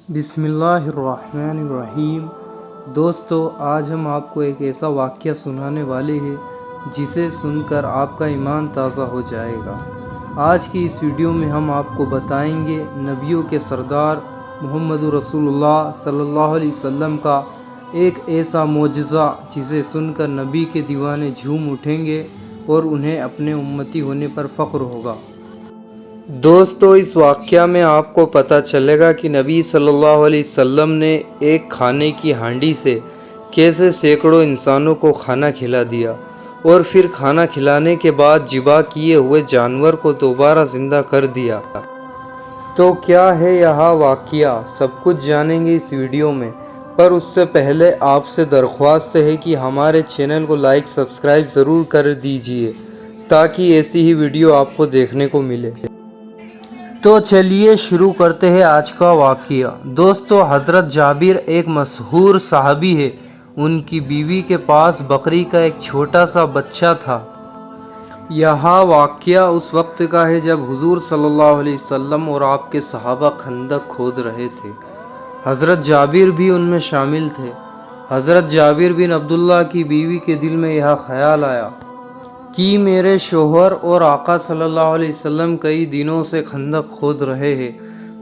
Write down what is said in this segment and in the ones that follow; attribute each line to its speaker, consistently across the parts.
Speaker 1: بسم اللہ الرحمن الرحیم۔ دوستو، آج ہم آپ کو ایک ایسا واقعہ سنانے والے ہیں جسے سن کر آپ کا ایمان تازہ ہو جائے گا۔ آج کی اس ویڈیو میں ہم آپ کو بتائیں گے نبیوں کے سردار محمد رسول اللہ صلی اللہ علیہ وسلم کا ایک ایسا معجزہ جسے سن کر نبی کے دیوانے جھوم اٹھیں گے اور انہیں اپنے امتی ہونے پر فخر ہوگا۔ دوستو، اس واقعہ میں آپ کو پتہ چلے گا کہ نبی صلی اللہ علیہ وسلم نے ایک کھانے کی ہانڈی سے کیسے سینکڑوں انسانوں کو کھانا کھلا دیا اور پھر کھانا کھلانے کے بعد ذبح کیے ہوئے جانور کو دوبارہ زندہ کر دیا۔ تو کیا ہے یہ واقعہ، سب کچھ جانیں گے اس ویڈیو میں، پر اس سے پہلے آپ سے درخواست ہے کہ ہمارے چینل کو لائک سبسکرائب ضرور کر دیجئے تاکہ ایسی ہی ویڈیو آپ کو دیکھنے کو ملے۔ تو چلیے شروع کرتے ہیں آج کا واقعہ۔ دوستو، حضرت جابر ایک مشہور صحابی ہے۔ ان کی بیوی کے پاس بکری کا ایک چھوٹا سا بچہ تھا۔ یہ واقعہ اس وقت کا ہے جب حضور صلی اللہ علیہ وسلم اور آپ کے صحابہ خندق کھود رہے تھے۔ حضرت جابر بھی ان میں شامل تھے۔ حضرت جابر بن عبداللہ کی بیوی کے دل میں یہ خیال آیا کہ میرے شوہر اور آقا صلی اللہ علیہ وسلم کئی دنوں سے خندق کھود رہے ہیں،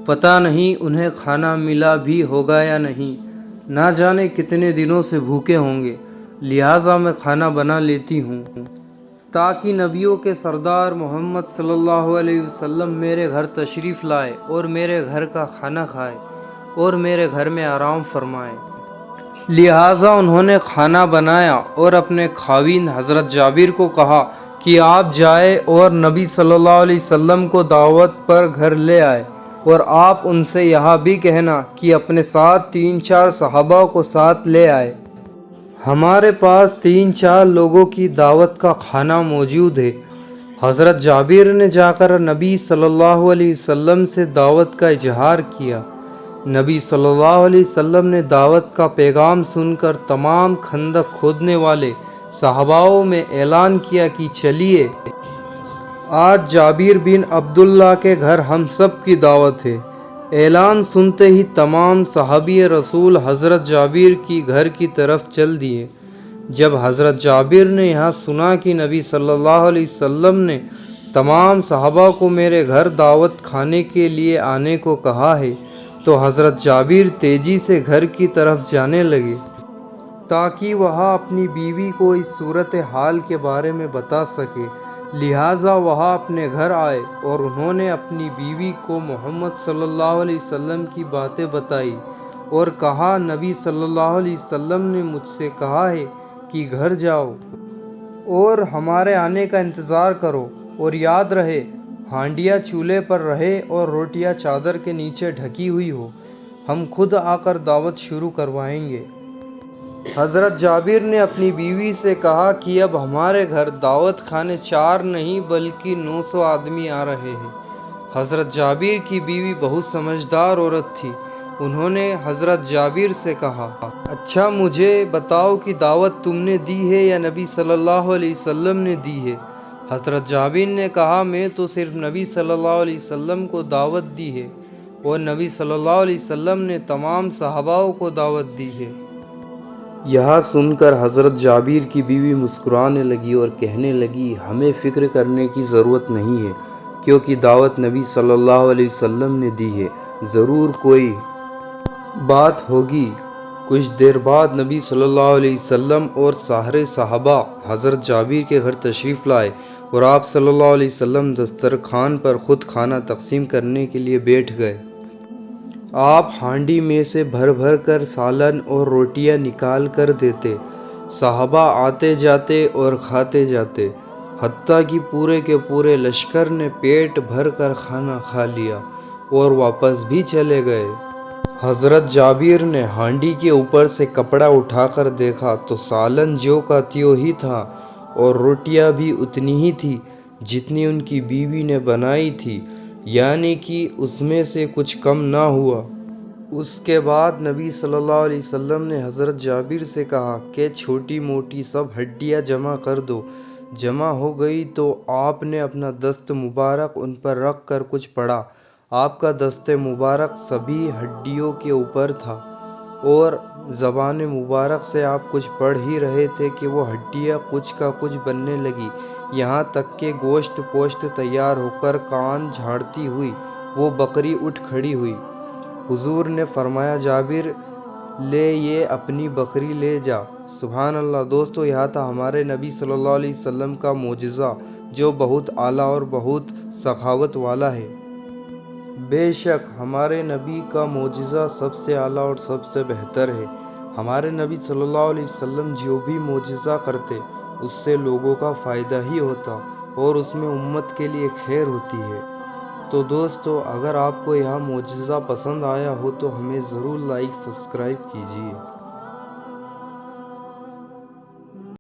Speaker 1: پتہ نہیں انہیں کھانا ملا بھی ہوگا یا نہیں، نہ جانے کتنے دنوں سے بھوکے ہوں گے، لہٰذا میں کھانا بنا لیتی ہوں تاکہ نبیوں کے سردار محمد صلی اللہ علیہ وسلم میرے گھر تشریف لائے اور میرے گھر کا کھانا کھائے اور میرے گھر میں آرام فرمائے۔ لہٰذا انہوں نے کھانا بنایا اور اپنے خاوند حضرت جابر کو کہا کہ آپ جائیں اور نبی صلی اللہ علیہ وسلم کو دعوت پر گھر لے آئے، اور آپ ان سے یہ بھی کہنا کہ اپنے ساتھ 3-4 صحابہ کو ساتھ لے آئے۔ ہمارے پاس 3-4 لوگوں کی دعوت کا کھانا موجود ہے۔ حضرت جابر نے جا کر نبی صلی اللہ علیہ وسلم سے دعوت کا اظہار کیا۔ نبی صلی اللہ علیہ وسلم نے دعوت کا پیغام سن کر تمام خندق کھودنے والے صحاباؤں میں اعلان کیا کہ چلیے، آج جابر بن عبداللہ کے گھر ہم سب کی دعوت ہے۔ اعلان سنتے ہی تمام صحابی رسول حضرت جابر کی گھر کی طرف چل دیے۔ جب حضرت جابر نے یہ سنا کہ نبی صلی اللہ علیہ وسلم نے تمام صحابہ کو میرے گھر دعوت کھانے کے لیے آنے کو کہا ہے، تو حضرت جابر تیزی سے گھر کی طرف جانے لگے تاکہ وہ اپنی بیوی کو اس صورتحال کے بارے میں بتا سکے۔ لہٰذا وہ اپنے گھر آئے اور انہوں نے اپنی بیوی کو محمد صلی اللہ علیہ وسلم کی باتیں بتائی اور کہا، نبی صلی اللہ علیہ وسلم نے مجھ سے کہا ہے کہ گھر جاؤ اور ہمارے آنے کا انتظار کرو، اور یاد رہے ہانڈیاں چولہے پر رہے اور روٹیاں چادر کے نیچے ڈھکی ہوئی ہو، ہم خود آ کر دعوت شروع کروائیں گے۔ حضرت جابر نے اپنی بیوی سے کہا کہ اب ہمارے گھر دعوت کھانے 4 نہیں بلکہ 900 آدمی آ رہے ہیں۔ حضرت جابر کی بیوی بہت سمجھدار عورت تھی۔ انہوں نے حضرت جابر سے کہا، اچھا مجھے بتاؤ کہ دعوت تم نے دی ہے یا نبی صلی اللہ علیہ وسلم نے دی ہے؟ حضرت جابر نے کہا، میں تو صرف نبی صلی اللہ علیہ وسلم کو دعوت دی ہے اور نبی صلی اللہ علیہ وسلم نے تمام صحاباؤں کو دعوت دی ہے۔ یہ سن کر حضرت جابر کی بیوی مسکرانے لگی اور کہنے لگی، ہمیں فکر کرنے کی ضرورت نہیں ہے کیونکہ دعوت نبی صلی اللہ علیہ وسلم نے دی ہے، ضرور کوئی بات ہوگی۔ کچھ دیر بعد نبی صلی اللہ علیہ وسلم اور سارے صحابہ حضرت جابر کے گھر تشریف لائے اور آپ صلی اللہ علیہ وسلم دسترخوان پر خود کھانا تقسیم کرنے کے لیے بیٹھ گئے۔ آپ ہانڈی میں سے بھر بھر کر سالن اور روٹیاں نکال کر دیتے، صحابہ آتے جاتے اور کھاتے جاتے، حتیٰ کہ پورے کے پورے لشکر نے پیٹ بھر کر کھانا کھا لیا اور واپس بھی چلے گئے۔ حضرت جابر نے ہانڈی کے اوپر سے کپڑا اٹھا کر دیکھا تو سالن جو کا تیوں ہی تھا اور روٹیاں بھی اتنی ہی تھی جتنی ان کی بیوی نے بنائی تھی، یعنی کہ اس میں سے کچھ کم نہ ہوا۔ اس کے بعد نبی صلی اللہ علیہ وسلم نے حضرت جابر سے کہا کہ چھوٹی موٹی سب ہڈیاں جمع کر دو۔ جمع ہو گئی تو آپ نے اپنا دست مبارک ان پر رکھ کر کچھ پڑھا، آپ کا دست مبارک سبھی ہڈیوں کے اوپر تھا اور زبان مبارک سے آپ کچھ پڑھ ہی رہے تھے کہ وہ ہڈیاں کچھ کا کچھ بننے لگی، یہاں تک کہ گوشت پوشت تیار ہو کر کان جھاڑتی ہوئی وہ بکری اٹھ کھڑی ہوئی۔ حضور نے فرمایا، جابر لے یہ اپنی بکری لے جا۔ سبحان اللہ۔ دوستو، یہاں تھا ہمارے نبی صلی اللہ علیہ وسلم کا معجزہ جو بہت اعلیٰ اور بہت سخاوت والا ہے۔ بے شک ہمارے نبی کا معجزہ سب سے اعلیٰ اور سب سے بہتر ہے۔ ہمارے نبی صلی اللہ علیہ وسلم جو بھی معجزہ کرتے اس سے لوگوں کا فائدہ ہی ہوتا اور اس میں امت کے لیے خیر ہوتی ہے۔ تو دوستو، اگر آپ کو یہاں معجزہ پسند آیا ہو تو ہمیں ضرور لائک سبسکرائب کیجیے۔